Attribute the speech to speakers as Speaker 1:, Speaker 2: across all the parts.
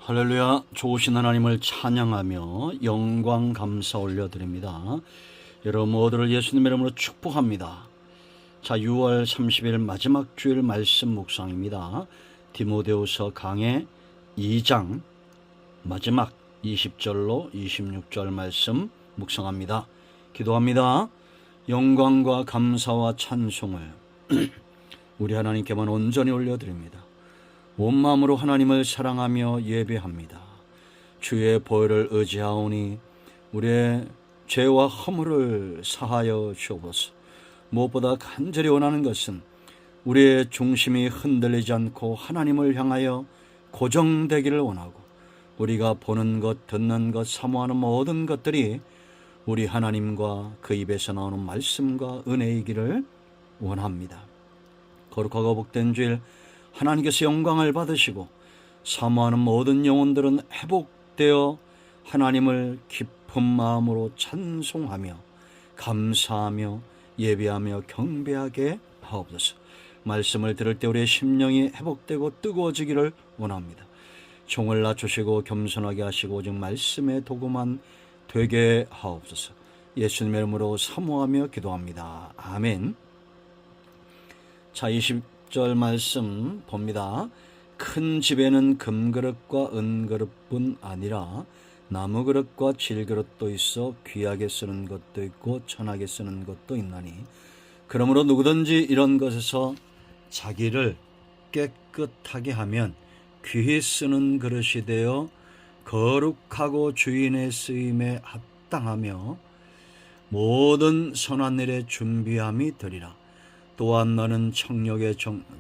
Speaker 1: 할렐루야. 좋으신 하나님을 찬양하며 영광 감사 올려드립니다. 여러분 모두를 예수님의 이름으로 축복합니다. 자, 6월 30일 마지막 주일 말씀 묵상입니다. 디모데후서 강해 2장 마지막 20절로 26절 말씀 묵상합니다. 기도합니다. 영광과 감사와 찬송을 우리 하나님께만 온전히 올려드립니다. 온 마음으로 하나님을 사랑하며 예배합니다. 주의 보혈을 의지하오니 우리의 죄와 허물을 사하여 주옵소서. 무엇보다 간절히 원하는 것은 우리의 중심이 흔들리지 않고 하나님을 향하여 고정되기를 원하고, 우리가 보는 것, 듣는 것, 사모하는 모든 것들이 우리 하나님과 그 입에서 나오는 말씀과 은혜이기를 원합니다. 거룩하고 복된 주일 하나님께서 영광을 받으시고 사모하는 모든 영혼들은 회복되어 하나님을 깊은 마음으로 찬송하며 감사하며 예배하며 경배하게 하옵소서. 말씀을 들을 때 우리의 심령이 회복되고 뜨거워지기를 원합니다. 종을 낮추시고 겸손하게 하시고 오직 말씀의 도구만 되게 하옵소서. 예수님의 이름으로 사모하며 기도합니다. 아멘. 자, 20절 말씀 봅니다. 큰 집에는 금그릇과 은그릇뿐 아니라 나무그릇과 질그릇도 있어 귀하게 쓰는 것도 있고 천하게 쓰는 것도 있나니, 그러므로 누구든지 이런 것에서 자기를 깨끗하게 하면 귀히 쓰는 그릇이 되어 거룩하고 주인의 쓰임에 합당하며 모든 선한 일에 준비함이 되리라. 또한 너는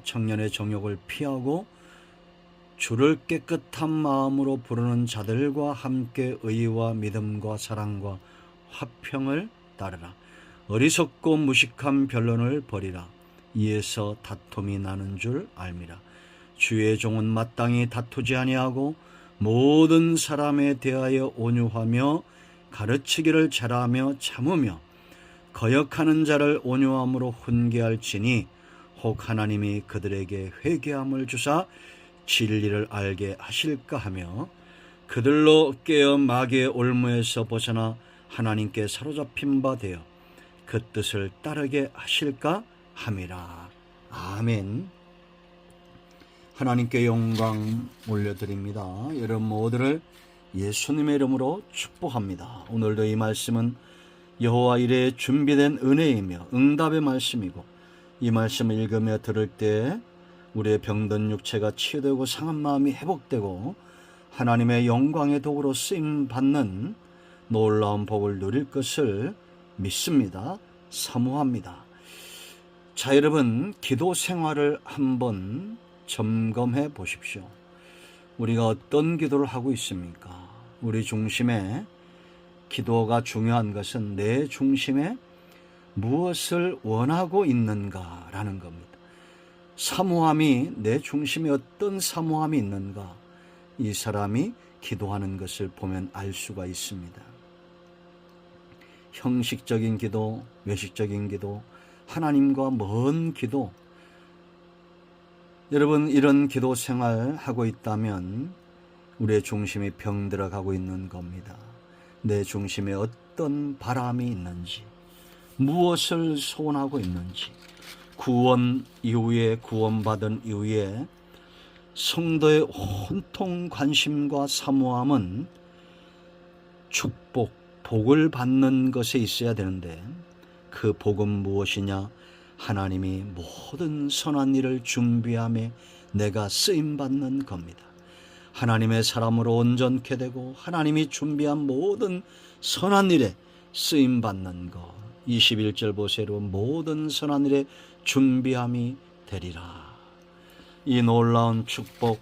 Speaker 1: 청년의 정욕을 피하고 주를 깨끗한 마음으로 부르는 자들과 함께 의와 믿음과 사랑과 화평을 따르라. 어리석고 무식한 변론을 버리라. 이에서 다툼이 나는 줄 알미라. 주의 종은 마땅히 다투지 아니하고 모든 사람에 대하여 온유하며 가르치기를 잘하며 참으며 거역하는 자를 온유함으로 훈계할지니, 혹 하나님이 그들에게 회개함을 주사 진리를 알게 하실까 하며 그들로 깨어 마귀의 올무에서 벗어나 하나님께 사로잡힌 바 되어 그 뜻을 따르게 하실까 함이라. 아멘. 하나님께 영광 올려드립니다. 여러분 모두를 예수님의 이름으로 축복합니다. 오늘도 이 말씀은 여호와 이레에 준비된 은혜이며 응답의 말씀이고, 이 말씀을 읽으며 들을 때 우리의 병든 육체가 치유되고 상한 마음이 회복되고 하나님의 영광의 도구로 쓰임받는 놀라운 복을 누릴 것을 믿습니다. 사모합니다. 자, 여러분 기도 생활을 한번 점검해 보십시오. 우리가 어떤 기도를 하고 있습니까? 우리 중심에 기도가 중요한 것은 내 중심에 무엇을 원하고 있는가라는 겁니다. 사모함이, 내 중심에 어떤 사모함이 있는가, 이 사람이 기도하는 것을 보면 알 수가 있습니다. 형식적인 기도, 외식적인 기도, 하나님과 먼 기도, 여러분 이런 기도 생활 하고 있다면 우리의 중심이 병들어가고 있는 겁니다. 내 중심에 어떤 바람이 있는지, 무엇을 소원하고 있는지, 구원 이후에, 구원받은 이후에 성도의 온통 관심과 사모함은 축복, 복을 받는 것에 있어야 되는데, 그 복은 무엇이냐? 하나님이 모든 선한 일을 준비함에 내가 쓰임받는 겁니다. 하나님의 사람으로 온전케 되고 하나님이 준비한 모든 선한 일에 쓰임받는 것. 21절 보세요. 모든 선한 일에 준비함이 되리라. 이 놀라운 축복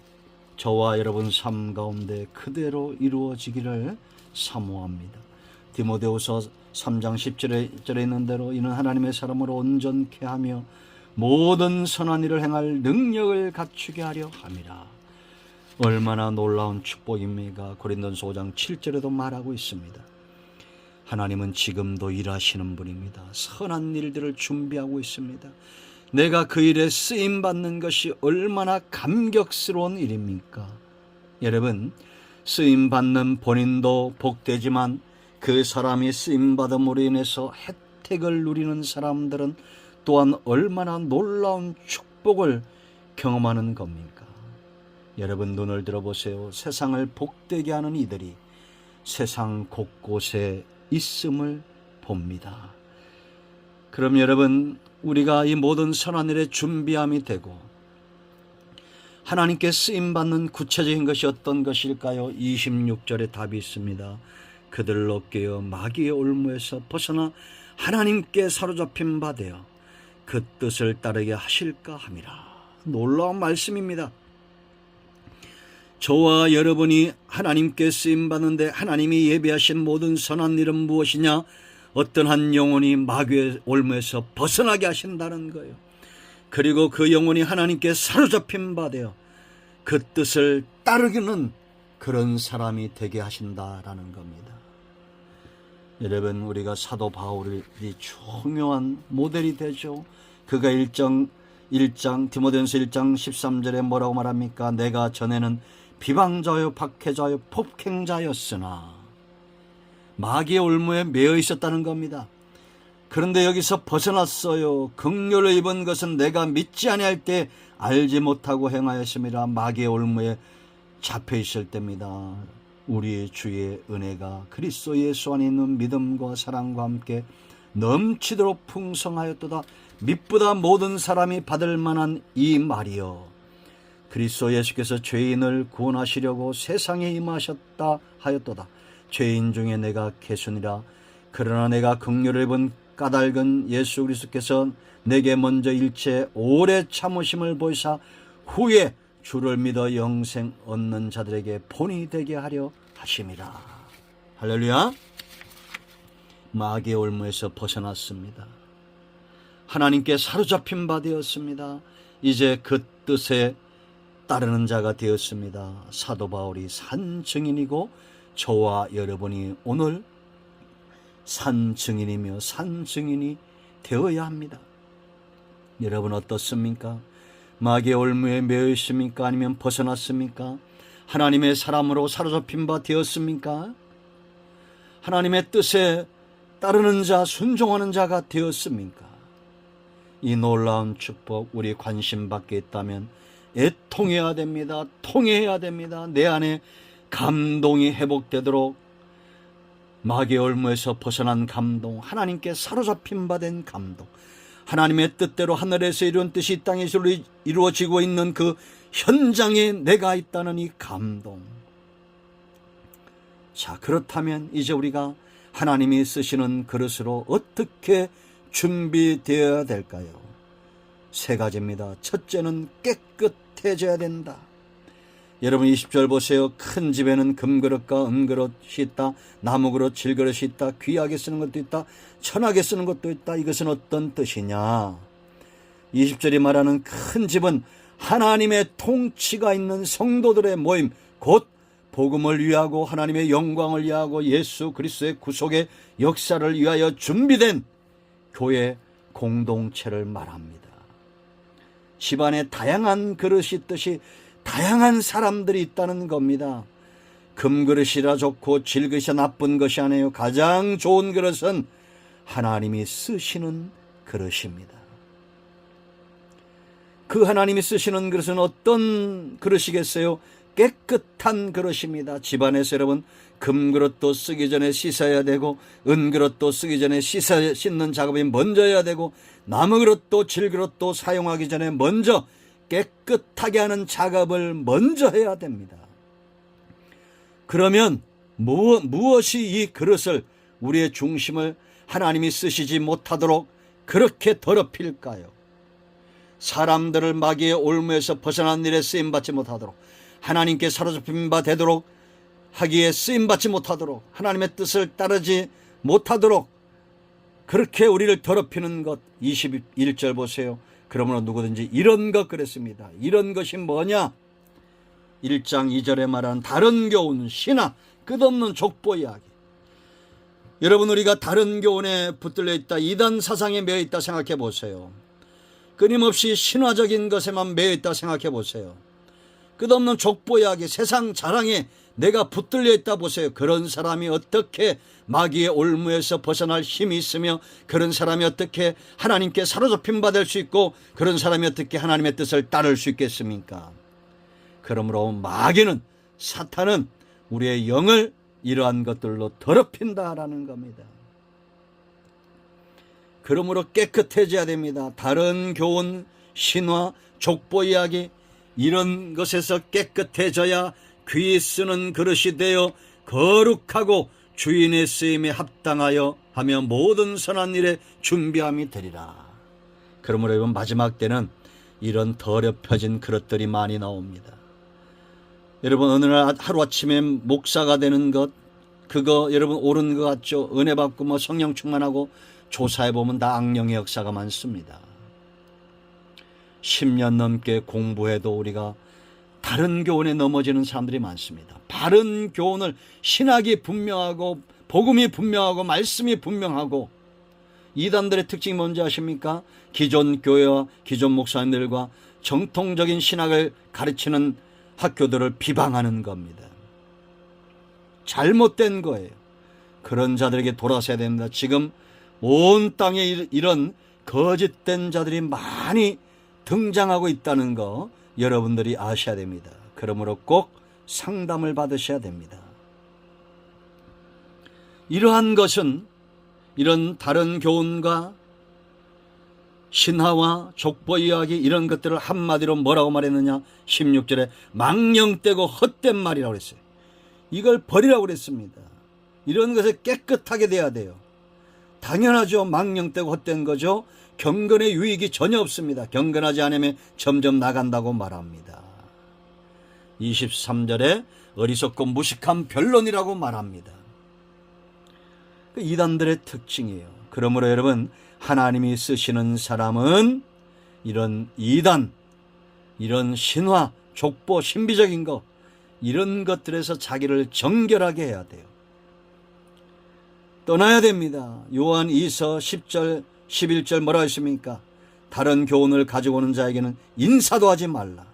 Speaker 1: 저와 여러분 삶 가운데 그대로 이루어지기를 사모합니다. 디모데후서 3장 10절에 있는 대로 이는 하나님의 사람으로 온전케 하며 모든 선한 일을 행할 능력을 갖추게 하려 함이라. 얼마나 놀라운 축복입니까? 고린도전서 5장 7절에도 말하고 있습니다. 하나님은 지금도 일하시는 분입니다. 선한 일들을 준비하고 있습니다. 내가 그 일에 쓰임받는 것이 얼마나 감격스러운 일입니까? 여러분, 쓰임받는 본인도 복되지만 그 사람이 쓰임받음으로 인해서 혜택을 누리는 사람들은 또한 얼마나 놀라운 축복을 경험하는 겁니까? 여러분, 눈을 들어보세요. 세상을 복되게 하는 이들이 세상 곳곳에 있음을 봅니다. 그럼 여러분, 우리가 이 모든 선한 일에 준비함이 되고 하나님께 쓰임받는 구체적인 것이 어떤 것일까요? 26절에 답이 있습니다. 그들로 깨어 마귀의 올무에서 벗어나 하나님께 사로잡힌 바 되어 그 뜻을 따르게 하실까 함이라. 놀라운 말씀입니다. 저와 여러분이 하나님께 쓰임받는데 하나님이 예비하신 모든 선한 일은 무엇이냐? 어떤 한 영혼이 마귀의 올무에서 벗어나게 하신다는 거예요. 그리고 그 영혼이 하나님께 사로잡힌 바 되어 그 뜻을 따르기는 그런 사람이 되게 하신다라는 겁니다. 여러분, 우리가 사도 바울이 중요한 모델이 되죠. 그가 디모데전서 1장 13절에 뭐라고 말합니까? 내가 전에는 비방자요 박해자요 폭행자였으나 마귀의 올무에 매여 있었다는 겁니다. 그런데 여기서 벗어났어요. 긍휼을 입은 것은 내가 믿지 아니할 때 알지 못하고 행하였음이라. 마귀의 올무에 잡혀 있을 때입니다. 우리의 주의 은혜가 그리스도 예수 안에 있는 믿음과 사랑과 함께 넘치도록 풍성하였도다. mit보다 모든 사람이 받을 만한 이 말이여, 그리스도 예수께서 죄인을 구원하시려고 세상에 임하셨다 하였도다. 죄인 중에 내가 개순이라. 그러나 내가 긍휼을 입은 까닭은 예수 그리스도께서 내게 먼저 일체 오래 참으심을 보이사 후에 주를 믿어 영생 얻는 자들에게 본이 되게 하려 하심이라. 할렐루야. 마귀의 올무에서 벗어났습니다. 하나님께 사로잡힌 바 되었습니다. 이제 그 뜻에 따르는 자가 되었습니다. 사도 바울이 산 증인이고 저와 여러분이 오늘 산 증인이며 산 증인이 되어야 합니다. 여러분 어떻습니까? 마귀의 올무에 매여 있습니까? 아니면 벗어났습니까? 하나님의 사람으로 사로잡힌 바 되었습니까? 하나님의 뜻에 따르는 자, 순종하는 자가 되었습니까? 이 놀라운 축복, 우리 관심 밖에 있다면 애통해야 됩니다. 통해야 됩니다. 내 안에 감동이 회복되도록 마귀의 올무에서 벗어난 감동, 하나님께 사로잡힌 바 된 감동, 하나님의 뜻대로 하늘에서 이룬 뜻이 이 땅에서 이루어지고 있는 그 현장에 내가 있다는 이 감동. 자, 그렇다면 이제 우리가 하나님이 쓰시는 그릇으로 어떻게 준비되어야 될까요? 세 가지입니다. 첫째는 깨끗해져야 된다. 여러분 20절 보세요. 큰 집에는 금그릇과 은그릇이 있다. 나무그릇, 질그릇이 있다. 귀하게 쓰는 것도 있다. 천하게 쓰는 것도 있다. 이것은 어떤 뜻이냐? 20절이 말하는 큰 집은 하나님의 통치가 있는 성도들의 모임, 곧 복음을 위하고 하나님의 영광을 위하고 예수 그리스도의 구속의 역사를 위하여 준비된 교회 공동체를 말합니다. 집안에 다양한 그릇이 있듯이 다양한 사람들이 있다는 겁니다. 금그릇이라 좋고 질그릇이 나쁜 것이 아니에요. 가장 좋은 그릇은 하나님이 쓰시는 그릇입니다. 그 하나님이 쓰시는 그릇은 어떤 그릇이겠어요? 깨끗한 그릇입니다. 집안에서 여러분 금그릇도 쓰기 전에 씻어야 되고 은그릇도 쓰기 전에 씻는 작업이 먼저 해야 되고 나무그릇도 질그릇도 사용하기 전에 먼저 깨끗하게 하는 작업을 먼저 해야 됩니다. 그러면 무엇이 이 그릇을, 우리의 중심을 하나님이 쓰시지 못하도록 그렇게 더럽힐까요? 사람들을 마귀의 올무에서 벗어난 일에 쓰임받지 못하도록, 하나님께 사로잡힌 바 되도록 하기에 쓰임받지 못하도록, 하나님의 뜻을 따르지 못하도록 그렇게 우리를 더럽히는 것. 21절 보세요. 그러므로 누구든지 이런 것 그랬습니다. 이런 것이 뭐냐? 1장 2절에 말하는 다른 교훈, 신화, 끝없는 족보 이야기. 여러분, 우리가 다른 교훈에 붙들려 있다, 이단 사상에 매여 있다 생각해 보세요. 끊임없이 신화적인 것에만 매여 있다 생각해 보세요. 끝없는 족보이야기, 세상 자랑에 내가 붙들려 있다 보세요. 그런 사람이 어떻게 마귀의 올무에서 벗어날 힘이 있으며, 그런 사람이 어떻게 하나님께 사로잡힌 바 될 수 있고, 그런 사람이 어떻게 하나님의 뜻을 따를 수 있겠습니까? 그러므로 마귀는, 사탄은 우리의 영을 이러한 것들로 더럽힌다라는 겁니다. 그러므로 깨끗해져야 됩니다. 다른 교훈, 신화, 족보 이야기 이런 것에서 깨끗해져야 귀 쓰는 그릇이 되어 거룩하고 주인의 쓰임에 합당하여 하며 모든 선한 일에 준비함이 되리라. 그러므로 여러분, 마지막 때는 이런 더럽혀진 그릇들이 많이 나옵니다. 여러분, 어느 날 하루아침에 목사가 되는 것, 그거 여러분 옳은 것 같죠? 은혜 받고 성령 충만하고 조사해보면 다 악령의 역사가 많습니다. 10년 넘게 공부해도 우리가 다른 교훈에 넘어지는 사람들이 많습니다. 바른 교훈을, 신학이 분명하고 복음이 분명하고 말씀이 분명하고, 이단들의 특징이 뭔지 아십니까? 기존 교회와 기존 목사님들과 정통적인 신학을 가르치는 학교들을 비방하는 겁니다. 잘못된 거예요. 그런 자들에게 돌아서야 됩니다. 지금 온 땅에 이런 거짓된 자들이 많이 등장하고 있다는 거 여러분들이 아셔야 됩니다. 그러므로 꼭 상담을 받으셔야 됩니다. 이러한 것은, 이런 다른 교훈과 신화와 족보 이야기 이런 것들을 한마디로 뭐라고 말했느냐? 16절에 망령되고 헛된 말이라고 그랬어요. 이걸 버리라고 그랬습니다. 이런 것에 깨끗하게 돼야 돼요. 당연하죠. 망령되고 헛된 거죠. 경건의 유익이 전혀 없습니다. 경건하지 않으면 점점 나간다고 말합니다. 23절에 어리석고 무식한 변론이라고 말합니다. 이단들의 특징이에요. 그러므로 여러분, 하나님이 쓰시는 사람은 이런 이단, 이런 신화, 족보, 신비적인 것, 이런 것들에서 자기를 정결하게 해야 돼요. 떠나야 됩니다. 요한 2서 10절 11절 뭐라 했습니까? 다른 교훈을 가지고 오는 자에게는 인사도 하지 말라,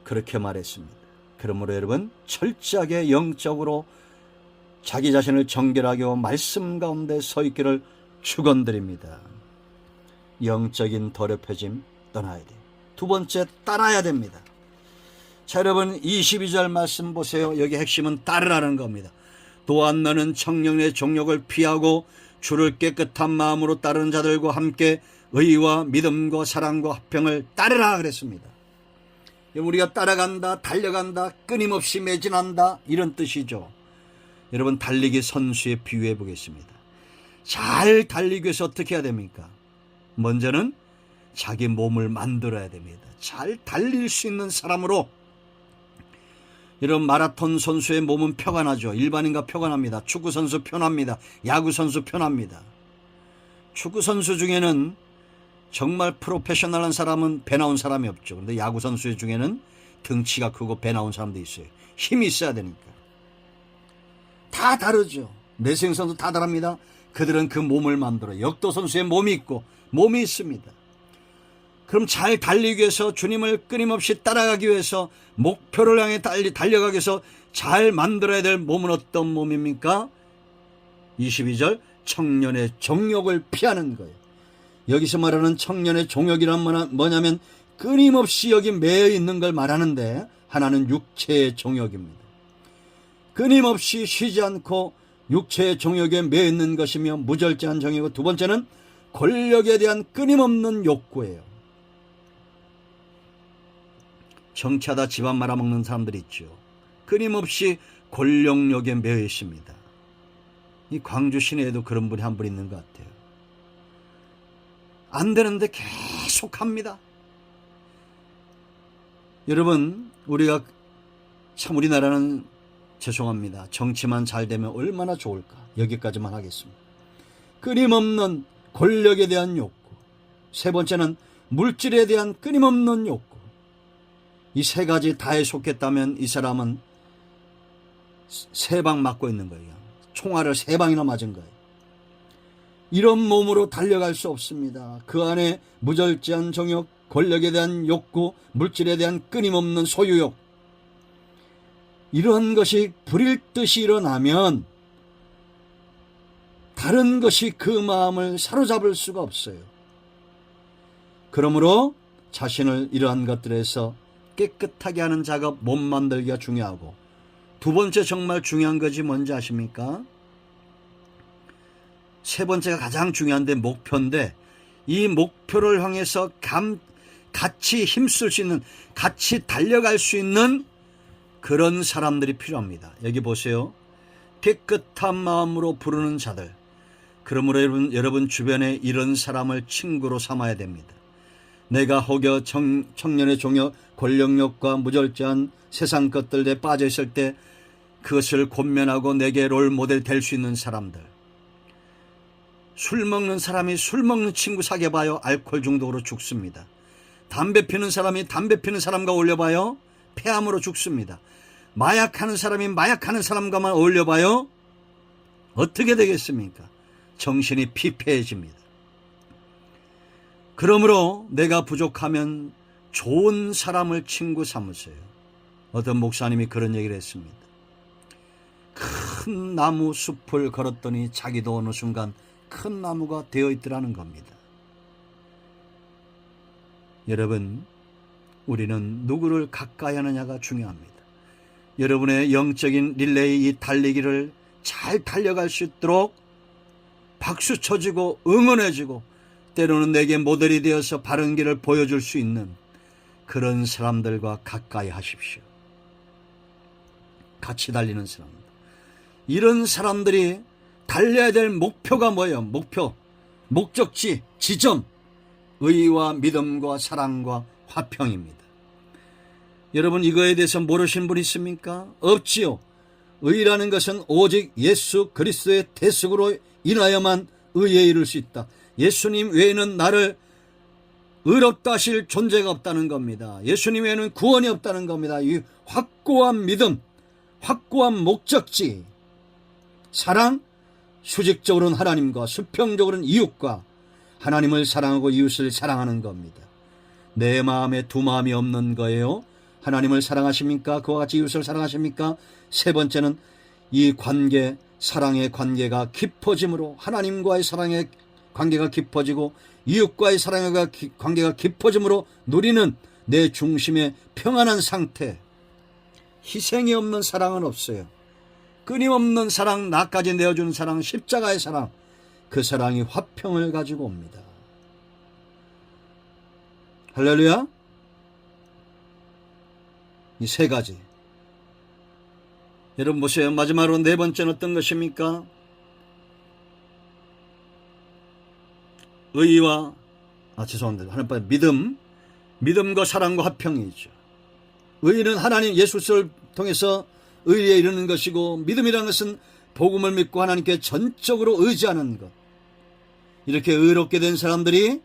Speaker 1: 그렇게 말했습니다. 그러므로 여러분, 철저하게 영적으로 자기 자신을 정결하게 하고 말씀 가운데 서 있기를 축원드립니다. 영적인 더럽혀짐 떠나야 돼요. 두 번째, 따라야 됩니다. 자, 여러분 22절 말씀 보세요. 여기 핵심은 따르라는 겁니다. 또한 너는 청년의 정욕을 피하고 주를 깨끗한 마음으로 따르는 자들과 함께 의와 믿음과 사랑과 화평을 따르라 그랬습니다. 우리가 따라간다, 달려간다, 끊임없이 매진한다, 이런 뜻이죠. 여러분, 달리기 선수에 비유해 보겠습니다. 잘 달리기 위해서 어떻게 해야 됩니까? 먼저는 자기 몸을 만들어야 됩니다. 잘 달릴 수 있는 사람으로. 이런 마라톤 선수의 몸은 표가 나죠. 일반인과 표가 납니다. 축구 선수 표납니다. 야구 선수 표납니다. 축구 선수 중에는 정말 프로페셔널한 사람은 배 나온 사람이 없죠. 그런데 야구 선수 중에는 등치가 크고 배 나온 사람도 있어요. 힘이 있어야 되니까. 다 다르죠. 내생 선수 다 다릅니다. 그들은 그 몸을 만들어요. 역도 선수의 몸이 있고 몸이 있습니다. 그럼 잘 달리기 위해서, 주님을 끊임없이 따라가기 위해서, 목표를 향해 달려가기 위해서 잘 만들어야 될 몸은 어떤 몸입니까? 22절, 청년의 정욕을 피하는 거예요. 여기서 말하는 청년의 정욕이란 뭐냐면 끊임없이 여기 매여 있는 걸 말하는데, 하나는 육체의 정욕입니다. 끊임없이 쉬지 않고 육체의 정욕에 매여 있는 것이며 무절제한 정욕이고, 두 번째는 권력에 대한 끊임없는 욕구예요. 정치하다 집안 말아먹는 사람들이 있죠. 끊임없이 권력욕에 매여 있습니다. 이 광주 시내에도 그런 분이 한 분 있는 것 같아요. 안 되는데 계속 합니다. 여러분, 우리가 참, 우리나라는 죄송합니다. 정치만 잘 되면 얼마나 좋을까. 여기까지만 하겠습니다. 끊임없는 권력에 대한 욕구. 세 번째는 물질에 대한 끊임없는 욕구. 이 세 가지 다에 속했다면 이 사람은 3방 맞고 있는 거예요. 총알을 3방이나 맞은 거예요. 이런 몸으로 달려갈 수 없습니다. 그 안에 무절제한 정욕, 권력에 대한 욕구, 물질에 대한 끊임없는 소유욕, 이러한 것이 불일 듯이 일어나면 다른 것이 그 마음을 사로잡을 수가 없어요. 그러므로 자신을 이러한 것들에서 깨끗하게 하는 작업, 몸 만들기가 중요하고, 두 번째 정말 중요한 것이 뭔지 아십니까? 세 번째가 가장 중요한데 목표인데, 이 목표를 향해서 같이 힘쓸 수 있는, 같이 달려갈 수 있는 그런 사람들이 필요합니다. 여기 보세요. 깨끗한 마음으로 부르는 자들. 그러므로 여러분 주변에 이런 사람을 친구로 삼아야 됩니다. 내가 혹여 청년의 종역, 권력욕과 무절제한 세상 것들에 빠져 있을 때 그것을 권면하고 내게 롤 모델 될 수 있는 사람들. 술 먹는 사람이 술 먹는 친구 사귀어봐요. 알코올 중독으로 죽습니다. 담배 피는 사람이 담배 피는 사람과 어울려봐요. 폐암으로 죽습니다. 마약하는 사람이 마약하는 사람과만 어울려봐요. 어떻게 되겠습니까? 정신이 피폐해집니다. 그러므로 내가 부족하면 좋은 사람을 친구 삼으세요. 어떤 목사님이 그런 얘기를 했습니다. 큰 나무 숲을 걸었더니 자기도 어느 순간 큰 나무가 되어 있더라는 겁니다. 여러분, 우리는 누구를 가까이 하느냐가 중요합니다. 여러분의 영적인 릴레이, 이 달리기를 잘 달려갈 수 있도록 박수 쳐주고 응원해주고, 때로는 내게 모델이 되어서 바른 길을 보여줄 수 있는 그런 사람들과 가까이 하십시오. 같이 달리는 사람들. 이런 사람들이 달려야 될 목표가 뭐예요? 목적지, 지점, 의와 믿음과 사랑과 화평입니다. 여러분, 이거에 대해서 모르시는 분 있습니까? 없지요. 의라는 것은 오직 예수 그리스도의 대속으로 인하여만 의에 이를 수 있다. 예수님 외에는 나를 의롭다 하실 존재가 없다는 겁니다. 예수님 외에는 구원이 없다는 겁니다. 이 확고한 믿음, 확고한 목적지, 사랑, 수직적으로는 하나님과 수평적으로는 이웃과, 하나님을 사랑하고 이웃을 사랑하는 겁니다. 내 마음에 두 마음이 없는 거예요. 하나님을 사랑하십니까? 그와 같이 이웃을 사랑하십니까? 세 번째는 이 관계, 사랑의 관계가 깊어짐으로, 하나님과의 사랑의 관계가 깊어지고 이웃과의 사랑의 관계가 깊어짐으로 누리는 내 중심의 평안한 상태. 희생이 없는 사랑은 없어요. 끊임없는 사랑, 나까지 내어주는 사랑, 십자가의 사랑, 그 사랑이 화평을 가지고 옵니다. 할렐루야. 이 세 가지. 여러분 보세요. 마지막으로 네 번째는 어떤 것입니까? 의와 믿음과 사랑과 화평이죠. 의는 하나님 예수를 통해서 의에 이르는 것이고, 믿음이라는 것은 복음을 믿고 하나님께 전적으로 의지하는 것. 이렇게 의롭게 된 사람들이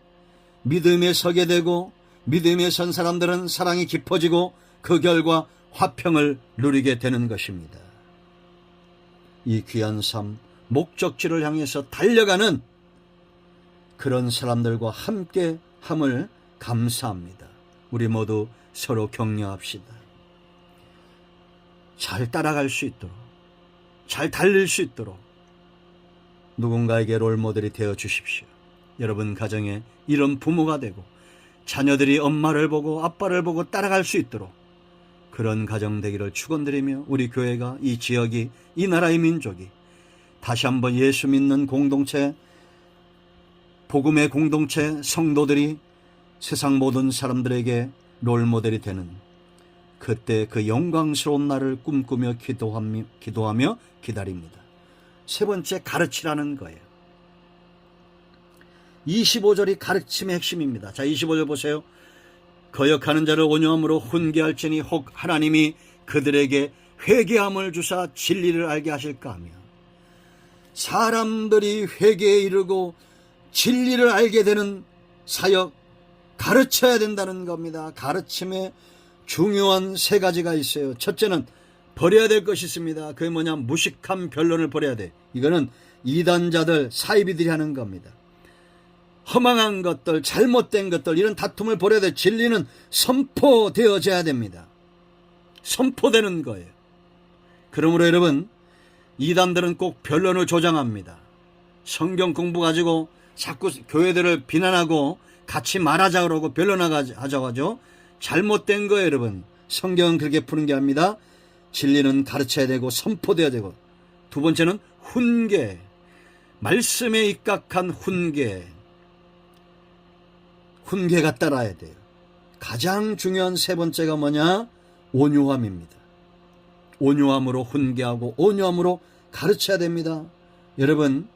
Speaker 1: 믿음에 서게 되고, 믿음에 선 사람들은 사랑이 깊어지고 그 결과 화평을 누리게 되는 것입니다. 이 귀한 삶, 목적지를 향해서 달려가는 그런 사람들과 함께 함을 감사합니다. 우리 모두 서로 격려합시다. 잘 따라갈 수 있도록, 잘 달릴 수 있도록 누군가에게 롤모델이 되어 주십시오. 여러분 가정에 이런 부모가 되고 자녀들이 엄마를 보고 아빠를 보고 따라갈 수 있도록 그런 가정 되기를 축원드리며, 우리 교회가, 이 지역이, 이 나라의 민족이 다시 한번 예수 믿는 공동체, 복음의 공동체, 성도들이 세상 모든 사람들에게 롤모델이 되는 그때 그 영광스러운 날을 꿈꾸며 기도하며 기다립니다. 세 번째, 가르치라는 거예요. 25절이 가르침의 핵심입니다. 자, 25절 보세요. 거역하는 자를 온유함으로 훈계할지니 혹 하나님이 그들에게 회개함을 주사 진리를 알게 하실까 하며. 사람들이 회개에 이르고 진리를 알게 되는 사역, 가르쳐야 된다는 겁니다. 가르침에 중요한 세 가지가 있어요. 첫째는 버려야 될 것이 있습니다. 그게 뭐냐? 무식한 변론을 버려야 돼. 이거는 이단자들, 사이비들이 하는 겁니다. 허망한 것들, 잘못된 것들, 이런 다툼을 벌여야 돼. 진리는 선포되어져야 됩니다. 선포되는 거예요. 그러므로 여러분, 이단들은 꼭 변론을 조장합니다. 성경 공부 가지고 자꾸 교회들을 비난하고 같이 말하자 그러고 변론하자고 하죠. 잘못된 거예요, 여러분. 성경은 그렇게 푸는 게 아닙니다. 진리는 가르쳐야 되고 선포되어야 되고, 두 번째는 훈계, 말씀에 입각한 훈계가 따라야 돼요. 가장 중요한 세 번째가 뭐냐? 온유함입니다. 온유함으로 훈계하고 온유함으로 가르쳐야 됩니다. 여러분,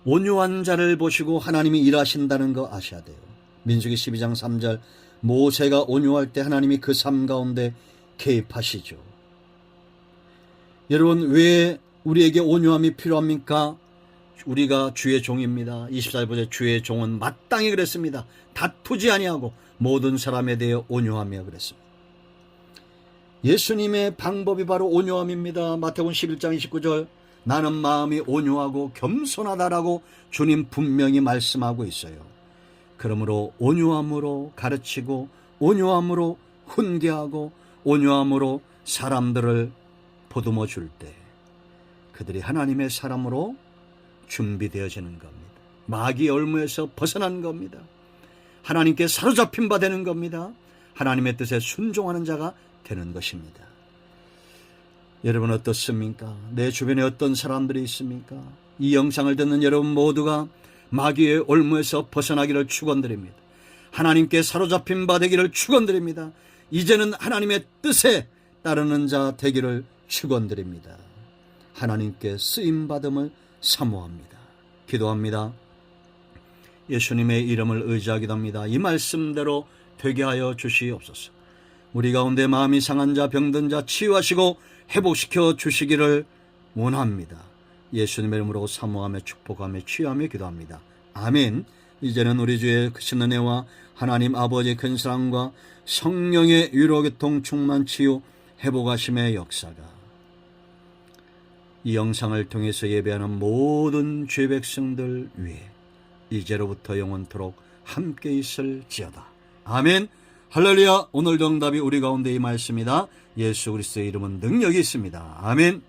Speaker 1: 온유한 자를 보시고 하나님이 일하신다는 거 아셔야 돼요. 민수기 12장 3절, 모세가 온유할 때 하나님이 그 삶 가운데 개입하시죠. 여러분, 왜 우리에게 온유함이 필요합니까? 우리가 주의 종입니다. 24절에 주의 종은 마땅히 그랬습니다. 다투지 아니하고 모든 사람에 대해 온유하며 그랬습니다. 예수님의 방법이 바로 온유함입니다. 마태복음 11장 29절, 나는 마음이 온유하고 겸손하다라고 주님 분명히 말씀하고 있어요. 그러므로 온유함으로 가르치고 온유함으로 훈계하고 온유함으로 사람들을 보듬어 줄 때 그들이 하나님의 사람으로 준비되어지는 겁니다. 마귀의 올무에서 벗어난 겁니다. 하나님께 사로잡힌 바 되는 겁니다. 하나님의 뜻에 순종하는 자가 되는 것입니다. 여러분 어떻습니까? 내 주변에 어떤 사람들이 있습니까? 이 영상을 듣는 여러분 모두가 마귀의 올무에서 벗어나기를 축원드립니다. 하나님께 사로잡힌 바 되기를 축원드립니다. 이제는 하나님의 뜻에 따르는 자 되기를 축원드립니다. 하나님께 쓰임받음을 사모합니다. 기도합니다. 예수님의 이름을 의지하기도 합니다. 이 말씀대로 되게 하여 주시옵소서. 우리 가운데 마음이 상한 자, 병든 자 치유하시고 회복시켜 주시기를 원합니다. 예수님의 이름으로 사모하며 축복하며 치유하며 기도합니다. 아멘. 이제는 우리 주의 크신 은혜와 하나님 아버지의 큰 사랑과 성령의 위로교통 충만 치유 회복하심의 역사가 이 영상을 통해서 예배하는 모든 죄 백성들 위에 이제로부터 영원토록 함께 있을지어다. 아멘. 할렐루야. 오늘도 응답이 우리 가운데 이 말씀이다. 예수 그리스도의 이름은 능력이 있습니다. 아멘.